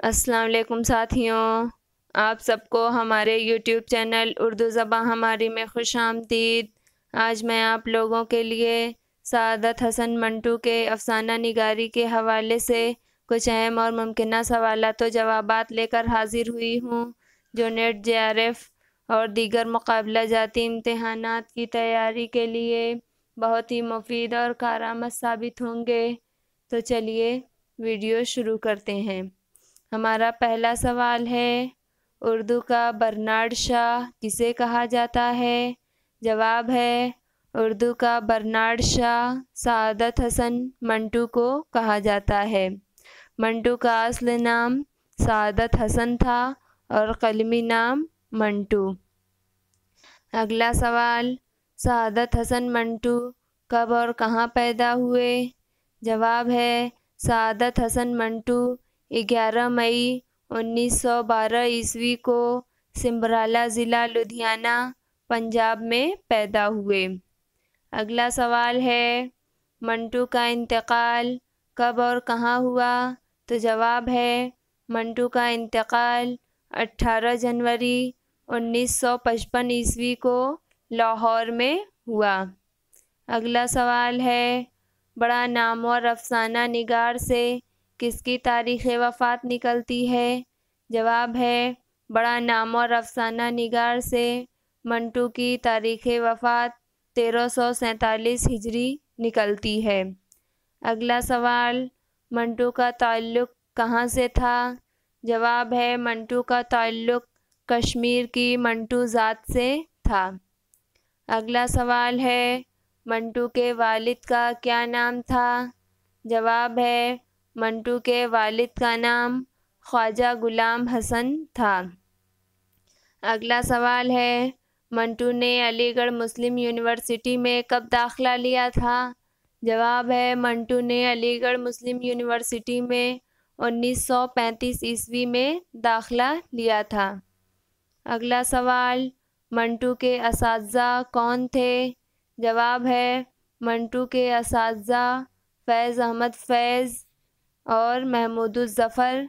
السلام علیکم ساتھیوں، آپ سب کو ہمارے یوٹیوب چینل اردو زبان ہماری میں خوش آمدید۔ آج میں آپ لوگوں کے لیے سعادت حسن منٹو کے افسانہ نگاری کے حوالے سے کچھ اہم اور ممکنہ سوالات و جوابات لے کر حاضر ہوئی ہوں، جو نیٹ JRF اور دیگر مقابلہ جاتی امتحانات کی تیاری کے لیے بہت ہی مفید اور کارآمد ثابت ہوں گے۔ تو چلیے ویڈیو شروع کرتے ہیں۔ ہمارا پہلا سوال ہے، اردو کا برنارڈ شاہ کسے کہا جاتا ہے؟ جواب ہے، اردو کا برنارڈ شاہ سعادت حسن منٹو کو کہا جاتا ہے۔ منٹو کا اصل نام سعادت حسن تھا اور قلمی نام منٹو۔ اگلا سوال، سعادت حسن منٹو کب اور کہاں پیدا ہوئے؟ جواب ہے، سعادت حسن منٹو 11 مئی 1912 عیسوی کو سمبھرالا ضلع لدھیانہ پنجاب میں پیدا ہوئے۔ اگلا سوال ہے، منٹو کا انتقال کب اور کہاں ہوا؟ تو جواب ہے، منٹو کا انتقال 18 جنوری 1955 عیسوی کو لاہور میں ہوا۔ اگلا سوال ہے، بڑا نامور افسانہ نگار سے کس کی تاریخ وفات نکلتی ہے؟ جواب ہے، بڑا نامور افسانہ نگار سے منٹو کی تاریخ وفات 1347 ہجری نکلتی ہے۔ اگلا سوال، منٹو کا تعلق کہاں سے تھا؟ جواب ہے، منٹو کا تعلق کشمیر کی منٹو ذات سے تھا۔ اگلا سوال ہے، منٹو کے والد کا کیا نام تھا؟ جواب ہے، منٹو کے والد کا نام خواجہ غلام حسن تھا۔ اگلا سوال ہے، منٹو نے علی گڑھ مسلم یونیورسٹی میں کب داخلہ لیا تھا؟ جواب ہے، منٹو نے علی گڑھ مسلم یونیورسٹی میں 1935 عیسوی میں داخلہ لیا تھا۔ اگلا سوال، منٹو کے اساتذہ کون تھے؟ جواب ہے، منٹو کے اساتذہ فیض احمد فیض اور محمود الظفر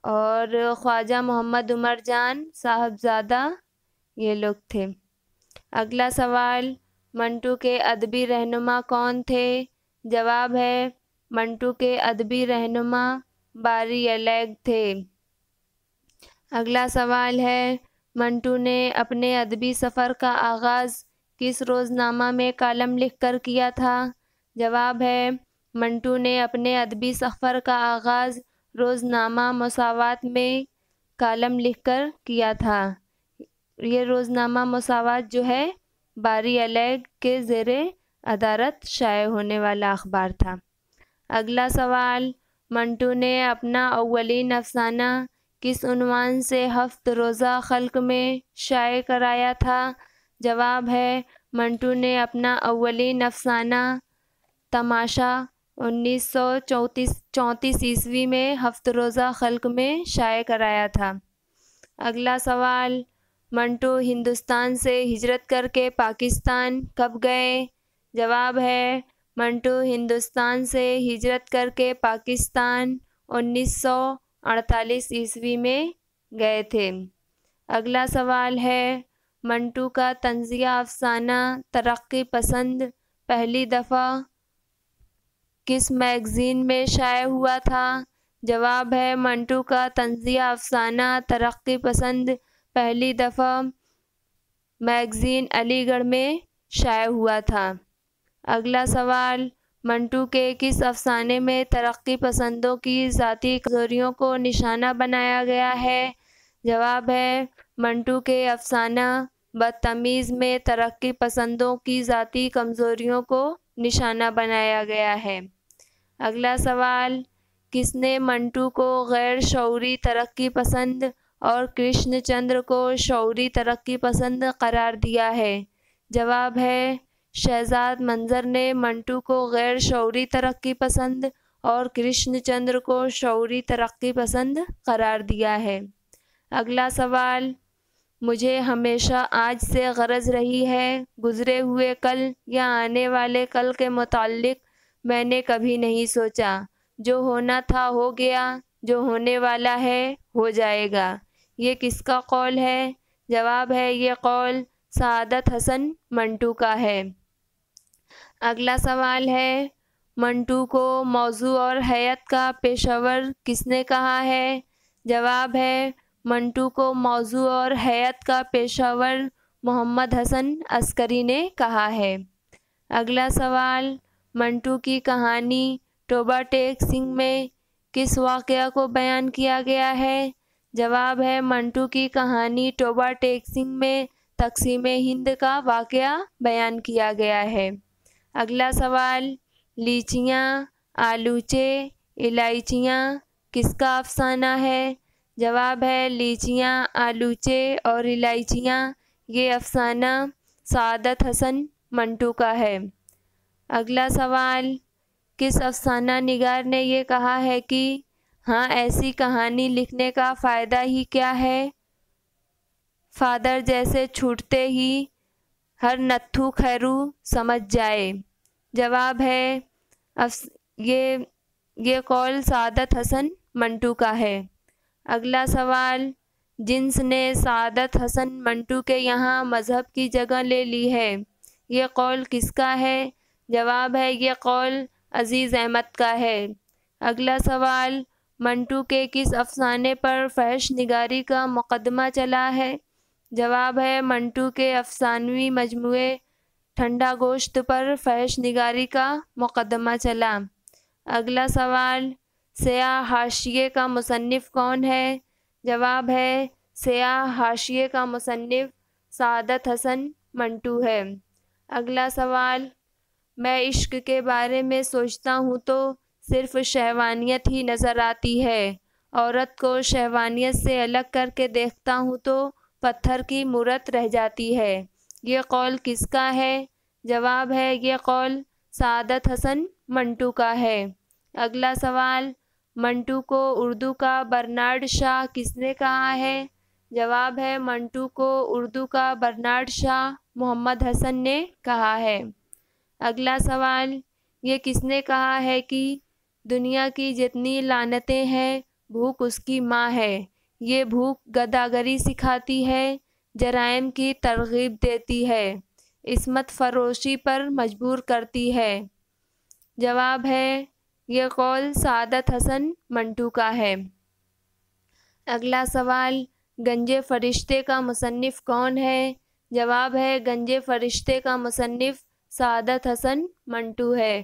اور خواجہ محمد عمر جان صاحبزادہ یہ لوگ تھے۔ اگلا سوال، منٹو کے ادبی رہنما کون تھے؟ جواب ہے، منٹو کے ادبی رہنما باری الیگ تھے۔ اگلا سوال ہے، منٹو نے اپنے ادبی سفر کا آغاز کس روزنامہ میں کالم لکھ کر کیا تھا؟ جواب ہے، منٹو نے اپنے ادبی سفر کا آغاز روزنامہ مساوات میں کالم لکھ کر کیا تھا۔ یہ روزنامہ مساوات جو ہے باری الیگ کے زیر ادارت شائع ہونے والا اخبار تھا۔ اگلا سوال، منٹو نے اپنا اولین افسانہ کس عنوان سے ہفت روزہ خلق میں شائع کرایا تھا؟ جواب ہے، منٹو نے اپنا اولین افسانہ تماشا 1934 عیسوی میں ہفت روزہ خلق میں شائع کرایا تھا۔ اگلا سوال، منٹو ہندوستان سے ہجرت کر کے پاکستان کب گئے؟ جواب ہے، منٹو ہندوستان سے ہجرت کر کے پاکستان 1948 عیسوی میں گئے تھے۔ اگلا سوال ہے، منٹو کا طنزیہ افسانہ ترقی پسند پہلی دفعہ کس میگزین میں شائع ہوا تھا؟ جواب ہے، منٹو کا طنزیہ افسانہ ترقی پسند پہلی دفعہ میگزین علی گڑھ میں شائع ہوا تھا۔ اگلا سوال، منٹو کے کس افسانے میں ترقی پسندوں کی ذاتی کمزوریوں کو نشانہ بنایا گیا ہے؟ جواب ہے، منٹو کے افسانہ بدتمیز میں ترقی پسندوں کی ذاتی کمزوریوں کو نشانہ بنایا گیا ہے۔ اگلا سوال، کس نے منٹو کو غیر شعوری ترقی پسند اور کرشن چندر کو شعوری ترقی پسند قرار دیا ہے؟ جواب ہے، شہزاد منظر نے منٹو کو غیر شعوری ترقی پسند اور کرشن چندر کو شعوری ترقی پسند قرار دیا ہے۔ اگلا سوال، مجھے ہمیشہ آج سے غرض رہی ہے، گزرے ہوئے کل یا آنے والے کل کے متعلق میں نے کبھی نہیں سوچا، جو ہونا تھا ہو گیا، جو ہونے والا ہے ہو جائے گا۔ یہ کس کا قول ہے؟ جواب ہے یہ قول سعادت حسن منٹو کا ہے۔ اگلا سوال ہے منٹو کو موضوع اور ہیئت کا پیشہ ور کس نے کہا ہے؟ جواب ہے منٹو کو موضوع اور ہیئت کا پیشہ ور محمد حسن عسکری نے کہا ہے۔ اگلا سوال منٹو کی کہانی توبہ ٹیک سنگھ میں کس واقعہ کو بیان کیا گیا ہے؟ جواب ہے منٹو کی کہانی توبہ ٹیک سنگھ میں تقسیم ہند کا واقعہ بیان کیا گیا ہے۔ اگلا سوال لیچیاں، آلوچے، الائچیاں کس کا افسانہ ہے؟ جواب ہے لیچیاں، آلوچے اور الائچیاں یہ افسانہ سعادت حسن منٹو کا ہے۔ اگلا سوال کس افسانہ نگار نے یہ کہا ہے کہ ہاں ایسی کہانی لکھنے کا فائدہ ہی کیا ہے، فادر جیسے چھوٹتے ہی ہر نتھو خیرو سمجھ جائے؟ جواب ہے یہ قول سعادت حسن منٹو کا ہے۔ اگلا سوال جنس نے سعادت حسن منٹو کے یہاں مذہب کی جگہ لے لی ہے، یہ قول کس کا ہے؟ جواب ہے یہ قول عزیز احمد کا ہے۔ اگلا سوال منٹو کے کس افسانے پر فحش نگاری کا مقدمہ چلا ہے؟ جواب ہے منٹو کے افسانوی مجموعے ٹھنڈا گوشت پر فحش نگاری کا مقدمہ چلا۔ اگلا سوال سیاہ حاشیے کا مصنف کون ہے؟ جواب ہے سیاہ حاشیے کا مصنف سعادت حسن منٹو ہے۔ اگلا سوال میں عشق کے بارے میں سوچتا ہوں تو صرف شہوانیت ہی نظر آتی ہے، عورت کو شہوانیت سے الگ کر کے دیکھتا ہوں تو پتھر کی مورت رہ جاتی ہے، یہ قول کس کا ہے؟ جواب ہے یہ قول سعادت حسن منٹو کا ہے۔ اگلا سوال منٹو کو اردو کا برنارڈ شاہ کس نے کہا ہے؟ جواب ہے منٹو کو اردو کا برنارڈ شاہ محمد حسن نے کہا ہے۔ اگلا سوال یہ کس نے کہا ہے کہ دنیا کی جتنی لعنتیں ہیں بھوک اس کی ماں ہے، یہ بھوک گداگری سکھاتی ہے، جرائم کی ترغیب دیتی ہے، عصمت فروشی پر مجبور کرتی ہے؟ جواب ہے یہ قول سعادت حسن منٹو کا ہے۔ اگلا سوال گنجے فرشتے کا مصنف کون ہے؟ جواب ہے گنجے فرشتے کا مصنف سعادت حسن منٹو ہے۔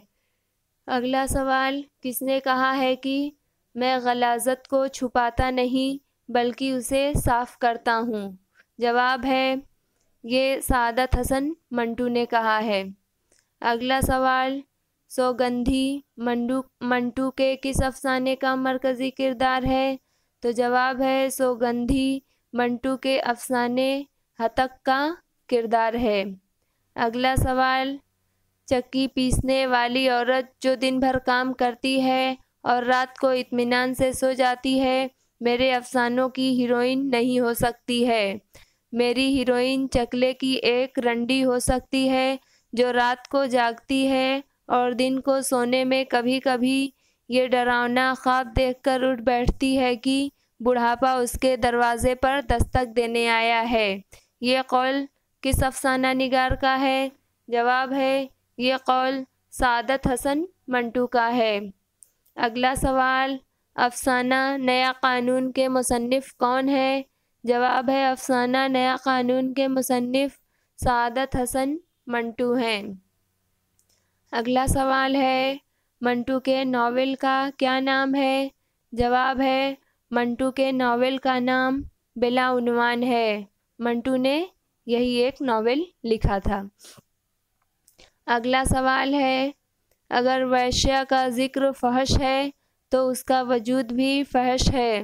اگلا سوال کس نے کہا ہے کہ میں غلاظت کو چھپاتا نہیں بلکہ اسے صاف کرتا ہوں؟ جواب ہے یہ سعادت حسن منٹو نے کہا ہے۔ اگلا سوال سوگندھی منٹو کے کس افسانے کا مرکزی کردار ہے؟ تو جواب ہے سوگندھی منٹو کے افسانے ہتک کا کردار ہے۔ اگلا سوال چکی پیسنے والی عورت جو دن بھر کام کرتی ہے اور رات کو اطمینان سے سو جاتی ہے میرے افسانوں کی ہیروئن نہیں ہو سکتی ہے، میری ہیروئن چکلے کی ایک رنڈی ہو سکتی ہے جو رات کو جاگتی ہے اور دن کو سونے میں کبھی کبھی یہ ڈراؤنا خواب دیکھ کر اٹھ بیٹھتی ہے کہ بڑھاپا اس کے دروازے پر دستک دینے آیا ہے، یہ قول کس افسانہ نگار کا ہے؟ جواب ہے یہ قول سعادت حسن منٹو کا ہے۔ اگلا سوال افسانہ نیا قانون کے مصنف کون ہے؟ جواب ہے افسانہ نیا قانون کے مصنف سعادت حسن منٹو ہیں۔ اگلا سوال ہے منٹو کے ناول کا کیا نام ہے؟ جواب ہے منٹو کے ناول کا نام بلا عنوان ہے، منٹو نے یہی ایک ناول لکھا تھا۔ اگلا سوال ہے اگر ویشیا کا ذکر فحش ہے تو اس کا وجود بھی فحش ہے،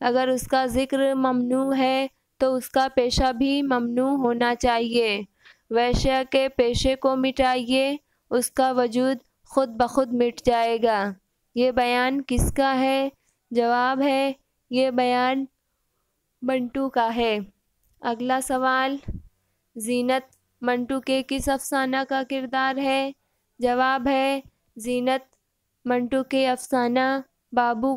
اگر اس کا ذکر ممنوع ہے تو اس کا پیشہ بھی ممنوع ہونا چاہیے، ویشیا کے پیشے کو مٹائیے اس کا وجود خود بخود مٹ جائے گا، یہ بیان کس کا ہے؟ جواب ہے یہ بیان منٹو کا ہے۔ اگلا سوال زینت منٹو کے کس افسانہ کا کردار ہے؟ جواب ہے زینت منٹو کے افسانہ بابو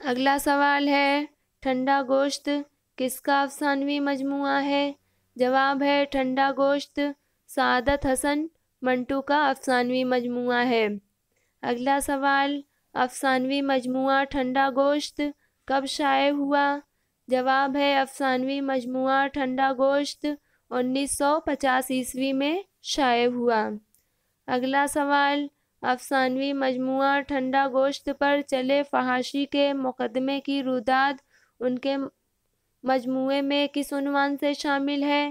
اگلا سوال ہے ٹھنڈا گوشت کس کا افسانوی مجموعہ ہے؟ جواب ہے ٹھنڈا گوشت سعادت حسن منٹو کا افسانوی مجموعہ ہے۔ اگلا سوال افسانوی مجموعہ ٹھنڈا گوشت کب شائع ہوا؟ جواب ہے افسانوی مجموعہ ٹھنڈا گوشت 1950 میں شائع ہوا۔ اگلا سوال افسانوی مجموعہ ٹھنڈا گوشت پر چلے فحاشی کے مقدمے کی رویداد ان کے مجموعے میں کس عنوان سے شامل ہے؟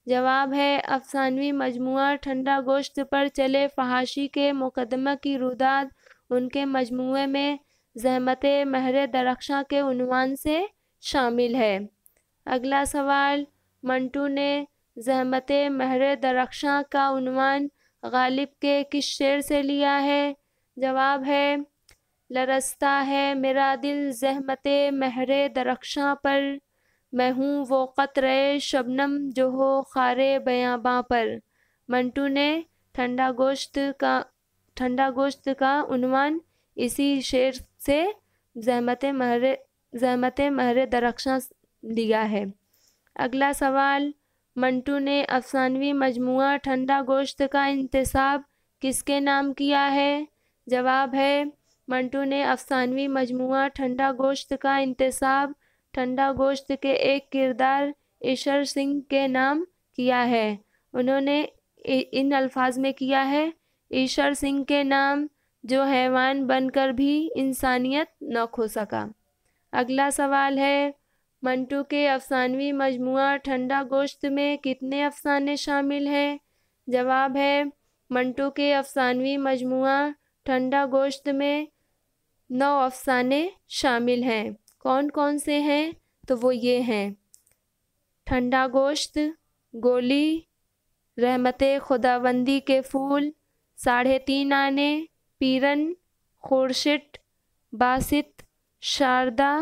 جواب ہے افسانوی مجموعہ ٹھنڈا گوشت پر چلے فحاشی کے مقدمہ کی رویداد ان کے مجموعے میں زحمت مہر درخشاں کے عنوان سے شامل ہے۔ اگلا سوال منٹو نے زحمت مہر درخشاں کا عنوان غالب کے کس شعر سے لیا ہے؟ جواب ہے لرزتا ہے میرا دل زحمت مہر درخشاں پر، میں ہوں وہ قطرہ شبنم جو ہو خار بیاباں پر۔ منٹو نے ٹھنڈا گوشت کا عنوان اسی شعر سے زحمت مہر درخشاں لیا ہے۔ اگلا سوال منٹو نے افسانوی مجموعہ ٹھنڈا گوشت کا انتساب کس کے نام کیا ہے؟ جواب ہے منٹو نے افسانوی مجموعہ ٹھنڈا گوشت کا انتساب ٹھنڈا گوشت کے ایک کردار ایشر سنگھ کے نام کیا ہے۔ انہوں نے ان الفاظ میں کیا ہے ایشر سنگھ کے نام جو حیوان بن کر بھی انسانیت نہ کھو سکا۔ اگلا سوال ہے منٹو کے افسانوی مجموعہ ٹھنڈا گوشت میں کتنے افسانے شامل ہیں؟ جواب ہے منٹو کے افسانوی مجموعہ ٹھنڈا گوشت میں 9 افسانے شامل ہیں۔ کون کون سے ہیں؟ تو وہ یہ ہیں ٹھنڈا گوشت، گولی، رحمت خداوندی کے پھول، 3.5 آنے، پیرن، خورشٹ، باسط، شاردا،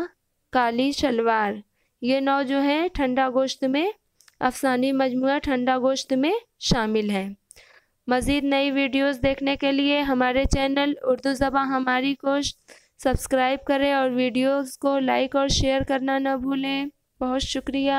کالی شلوار۔ یہ 9 جو ہیں ٹھنڈا گوشت میں افسانوی مجموعہ ٹھنڈا گوشت میں شامل ہیں۔ مزید نئی ویڈیوز دیکھنے کے لیے ہمارے چینل اردو زبان ہماری کو سبسکرائب کریں اور ویڈیوز کو لائک اور شیئر کرنا نہ بھولیں۔ بہت شکریہ۔